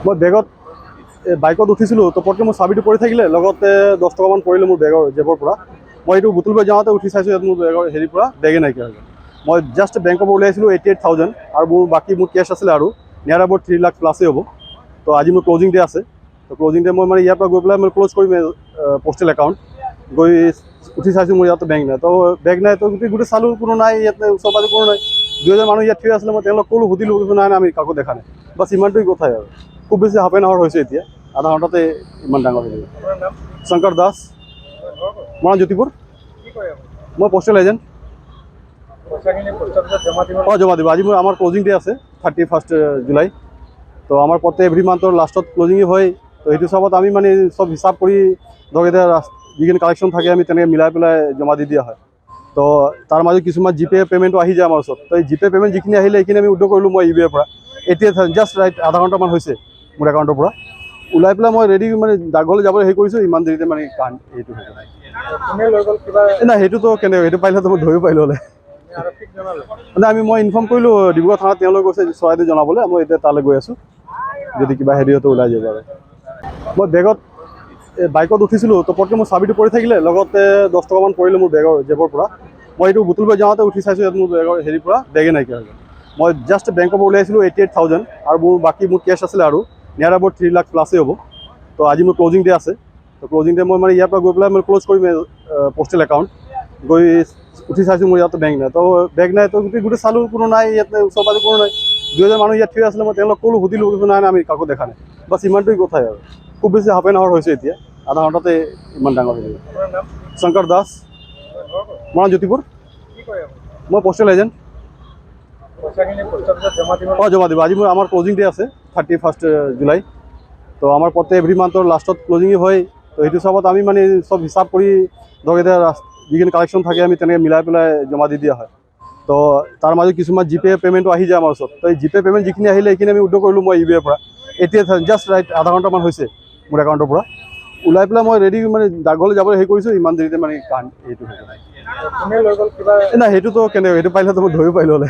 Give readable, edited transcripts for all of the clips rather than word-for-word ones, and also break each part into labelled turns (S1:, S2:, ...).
S1: মই বেগত বাইকত উঠিছিলোঁ তো পটকৈ মোৰ চাবিটো পৰি থাকিলে লগতে 10 টকামান পৰিলে মোৰ বেগৰ জেবৰ পৰা। মই এইটো বুটুলকৈ যাওঁতে উঠি চাইছোঁ ইয়াত মোৰ বেগৰ হেৰিৰ পৰা বেগে নাইকিয়া হৈ গ'ল। মই জাষ্ট বেংকৰ পৰা উলিয়াইছিলোঁ 88,000 আৰু মোৰ কেছ আছিলে আৰু নিয়াৰ এবাউট 3 লাখ প্লাছেই হ'ব। তো আজি মোৰ ক্লজিং ডে আছে। তো ক্লজিং ডে মই মানে ইয়াৰ পৰা গৈ পেলাই মই ক্ল'জ কৰিম পষ্টেল একাউণ্ট। গৈ উঠি চাইছোঁ মোৰ ইয়াতে বেংক নাই, তো বেগ নাই, তো গোটেই চালোঁ কোনো নাই, ইয়াতে ওচৰ পাজৰ কোনো নাই। 2,000 মানুহ ইয়াত থিয় আছিলে, মই তেওঁলোকক ক'লোঁ, সুধিলোঁ, নাই নাই আমি কাকো দেখা নাই। বাছ ইমানটোৱেই কথাই আৰু খুব বেছি হাফ এন আৱাৰ হৈছে এতিয়া, আধা ঘণ্টাতে ইমান ডাঙৰ হৈ যাব। শংকৰ দাস, মৰাণ জ্যোতিপুৰ। মই পোষ্টেল এজেণ্ট। জমা দিব। আজি আমাৰ ক্লজিং ডে আছে 31 জুলাই। তো আমাৰ প্ৰত্যেক এভৰি মান্থৰ লাষ্টত ক্লজিং হয়। তো সেইটো হিচাপত আমি মানে চব হিচাপ কৰি ধৰক এতিয়া যিখিনি কালেকশ্যন থাকে আমি তেনেকৈ মিলাই পেলাই জমা দি দিয়া হয়। তো তাৰ মাজত কিছুমান জিপে' পে'মেণ্টটো আহি যায় আমাৰ ওচৰত। তো এই জিপে' পে'মেণ্ট যিখিনি আহিলে সেইখিনি আমি উইড্ৰ কৰিলোঁ মই UBA পৰা। এতিয়া জাষ্ট ৰাইট আধা ঘণ্টামান হৈছে মোৰ একাউণ্টৰ পৰা ওলাই পেলাই মই ৰেডি মানে ডাকঘৰলৈ যাবলৈ হেৰি কৰিছোঁ, ইমান দেৰিতে মানে এইটো হৈ গ'ল। নাই সেইটোতো কেনেকৈ, সেইটো পাৰিলেতো মই ধৰিব পাৰিলোঁ হ'লে। নাই মই ইনফৰ্ম কৰিলোঁ ডিব্ৰুগড় থানাত, তেওঁলোকে গৈছে চৰাইদেউ জনাবলৈ। মই এতিয়া তালৈ গৈ আছোঁ, যদি কিবা হেৰিহঁতো ওলাই যাব আৰু। মই বেগত বাইকত উঠিছিলোঁ তো পটকৈ মোৰ চাবিটো পৰি থাকিলে লগতে 10 টকামান পৰিলে মোৰ বেগৰ জেবৰ পৰা। মই এইটো বুটুলকৈ যাওঁতে উঠি চাইছোঁ ইয়াত মোৰ বেগৰ হেৰিৰ পৰা বেগে নাইকিয়া হৈ গ'ল। মই জাষ্ট বেংকৰ পৰা উলিয়াইছিলোঁ 88,000 আৰু মোৰ কেছ আছিলে আৰু নিয়াৰ এবাউট 3 লাখ প্লাছেই হ'ব। তো আজি মোৰ ক্লজিং ডে আছে। তো ক্লজিং ডে মই মানে ইয়াৰ পৰা গৈ পেলাই মই ক্ল'জ কৰিম পষ্টেল একাউণ্ট। গৈ উঠি চাইছোঁ মোৰ ইয়াতে বেংক নাই, তো বেগ নাই, তো গোটেই চালোঁ কোনো নাই, ইয়াতে ওচৰ পাজৰ কোনো নাই। 2,000 মানুহ ইয়াত থিয় আছিলে, মই তেওঁলোকক ক'লোঁ, সুধিলোঁ, নাই নাই আমি কাকো দেখা নাই। বাছ ইমানটোৱেই কথাই আৰু খুব বেছি হাফ এন আৱাৰ হৈছে এতিয়া, আধা ঘণ্টাতে ইমান ডাঙৰ হৈ যাব। শংকৰ দাস, মৰাণ জ্যোতিপুৰ। মই পোষ্টেল এজেণ্ট। জমা দিব। আজি আমাৰ ক্লজিং ডে আছে 31 জুলাই। তো আমাৰ প্ৰত্যেক এভৰি মান্থৰ লাষ্টত ক্লজিং হয়। তো সেইটো হিচাপত আমি মানে চব হিচাপ কৰি ধৰক এতিয়া যিখিনি কালেকশ্যন থাকে আমি তেনেকৈ মিলাই পেলাই জমা দি দিয়া হয়। তো তাৰ মাজত কিছুমান জিপে' পে'মেণ্টটো আহি যায় আমাৰ ওচৰত। তো এই জিপে' পে'মেণ্ট যিখিনি আহিলে সেইখিনি আমি উইড্ৰ কৰিলোঁ মই UBA পৰা। এতিয়া জাষ্ট ৰাইট আধা ঘণ্টামান হৈছে মোৰ একাউণ্টৰ পৰা ওলাই পেলাই মই ৰেডি মানে ডাকঘৰলৈ যাবলৈ হেৰি কৰিছোঁ, ইমান দেৰিতে মানে এইটো হৈ গ'ল। নাই সেইটোতো কেনেকৈ, সেইটো পাৰিলেতো মই ধৰিব পাৰিলোঁ হ'লে।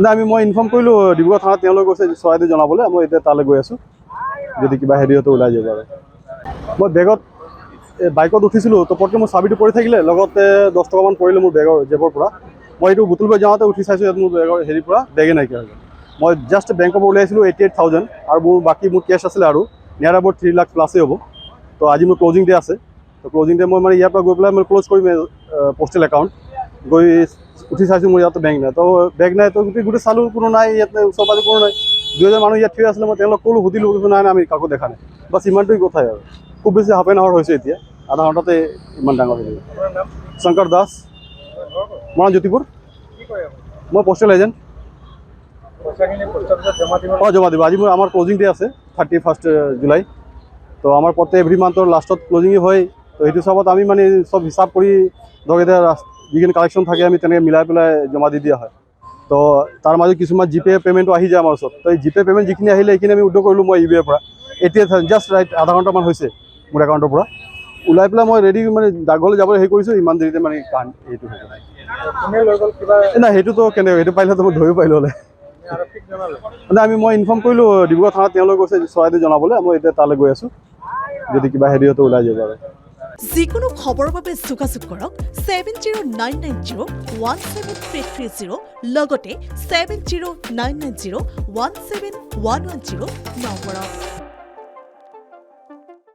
S1: নাই মই ইনফৰ্ম কৰিলোঁ ডিব্ৰুগড় থানাত, তেওঁলোকে গৈছে চৰাইদেউ জনাবলৈ। মই এতিয়া তালৈ গৈ আছোঁ, যদি কিবা হেৰিহঁতো ওলাই যাব আৰু। মই বেগত বাইকত উঠিছিলোঁ তো পটকৈ মোৰ চাবিটো পৰি থাকিলে লগতে 10 টকামান পৰিলে মোৰ বেগৰ জেবৰ পৰা। মই এইটো বুটুলকৈ যাওঁতে উঠি চাইছোঁ ইয়াত মোৰ বেগৰ হেৰিৰ পৰা বেগে নাইকিয়া হৈ গ'ল। মই জাষ্ট বেংকৰ পৰা উলিয়াইছিলোঁ 88,000 আৰু মোৰ কেছ আছিলে আৰু নিয়াৰ এবাউট 3 লাখ প্লাছেই হ'ব। তো আজি মোৰ ক্লজিং ডে আছে। তো ক্লজিং ডে মই মানে ইয়াৰ পৰা গৈ পেলাই মই ক্ল'জ কৰিম পষ্টেল একাউণ্ট। গৈ উঠি চাইছোঁ মোৰ ইয়াতে বেংক নাই, তো বেগ নাই, তো গোটেই চালোঁ কোনো নাই, ইয়াতে ওচৰ পাজৰ কোনো নাই। 2,000 মানুহ ইয়াত থিয় আছিলে, মই তেওঁলোকক ক'লোঁ, সুধিলোঁ, নাই নাই আমি কাকো দেখা নাই। বাছ ইমানটোৱেই কথাই আৰু খুব বেছি হাফ এন আৱাৰ হৈছে এতিয়া, আধা ঘণ্টাতে ইমান ডাঙৰ হৈ যাব। শংকৰ দাস, মৰাণ জ্যোতিপুৰ। মই পোষ্টেল এজেণ্ট। জমা দিব। আজি আমাৰ ক্লজিং ডে আছে 31 জুলাই। তো আমাৰ প্ৰত্যেক এভৰি মান্থৰ লাষ্টত ক্লজিং হয়। তো সেইটো হিচাপত আমি মানে চব হিচাপ কৰি ধৰক এতিয়া যিখিনি কালেকশ্যন থাকে আমি তেনেকৈ মিলাই পেলাই জমা দি দিয়া হয়। তো তাৰ মাজত কিছুমান জিপে' পে'মেণ্টটো আহি যায় আমাৰ ওচৰত। তো এই জিপে' পে'মেণ্ট যিখিনি আহিলে সেইখিনি আমি উইড্ৰ কৰিলোঁ মই UBA পৰা। এতিয়া জাষ্ট ৰাইট আধা ঘণ্টামান হৈছে মোৰ একাউণ্টৰ পৰা ওলাই পেলাই মই ৰেডি মানে ডাকঘৰলৈ যাবলৈ হেৰি কৰিছোঁ, ইমান দেৰিতে মানে এইটো হৈ গ'ল। নাই সেইটোতো কেনেকৈ, সেইটো পাৰিলেতো মই ধৰিব পাৰিলোঁ হ'লে। নাই মই ইনফৰ্ম কৰিলোঁ ডিব্ৰুগড় থানাত, তেওঁলোকে গৈছে চৰাইদেউ জনাবলৈ। মই এতিয়া তালৈ গৈ আছোঁ, যদি কিবা হেৰিহঁতো ওলাই যাব আৰু।
S2: যিকোনো খবৰৰ বাবে যোগাযোগ কৰক 7099017330 লগতে 7099017110 নম্বৰত।